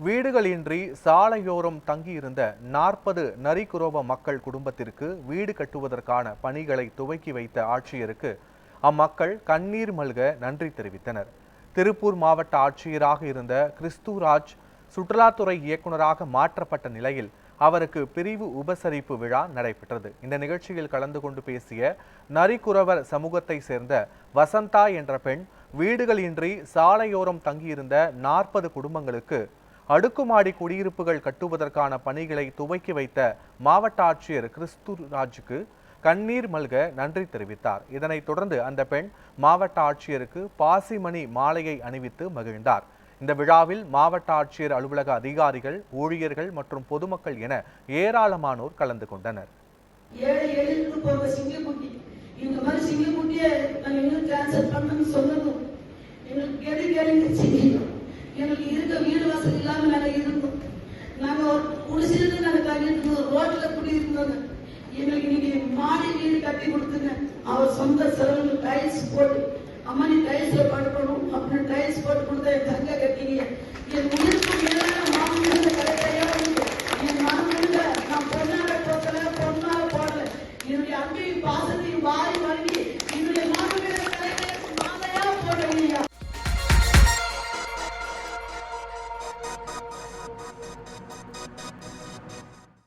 வீடுகளின்றி சாலையோரம் தங்கியிருந்த 40 நரிக்குறவ மக்கள் குடும்பத்திற்கு வீடு கட்டுவதற்கான பணிகளை துவக்கி வைத்த ஆட்சியருக்கு அம்மக்கள் கண்ணீர் மல்க நன்றி தெரிவித்தனர். திருப்பூர் மாவட்ட ஆட்சியராக இருந்த கிறிஸ்துராஜ் சுற்றுலாத்துறை இயக்குநராக மாற்றப்பட்ட நிலையில் அவருக்கு பிரிவு உபசரிப்பு விழா நடைபெற்றது. இந்த நிகழ்ச்சியில் கலந்து கொண்டு பேசிய நரிக்குறவர் சமூகத்தை சேர்ந்த வசந்தா என்ற பெண், வீடுகளின்றி சாலையோரம் தங்கியிருந்த 40 குடும்பங்களுக்கு அடுக்குமாடி குடியிருப்புகள் கட்டுவதற்கான பணிகளை துவக்கி வைத்த மாவட்ட ஆட்சியர் கிறிஸ்துராஜுக்கு கண்ணீர் மல்க நன்றி தெரிவித்தார். இதனைத் தொடர்ந்து அந்த பெண் மாவட்ட ஆட்சியருக்கு பாசிமணி மாலையை அணிவித்து மகிழ்ந்தார். இந்த விழாவில் மாவட்ட ஆட்சியர் அலுவலக அதிகாரிகள், ஊழியர்கள் மற்றும் பொதுமக்கள் என ஏராளமானோர் கலந்து கொண்டனர். எங்களுக்கு இருக்க வீடு வசதி இல்லாம நாங்கள் இருந்தோம். நாங்கள் ஒரு குடிசிலிருந்து நாங்கள் தங்கிட்டு ரோட்ல குடியிருந்தோங்க. எங்களுக்கு இன்னைக்கு மாடி வீடு கட்டி கொடுத்துங்க. அவர் சொந்த செலவுல டைல்ஸ் போட்டு, அம்மா நீ டைல்ஸ்ல படுக்கணும் அப்படின்னு டைல்ஸ் போட்டு கொடுத்தா என் தங்க கட்டிங்க. என் உயிருக்கு மேலான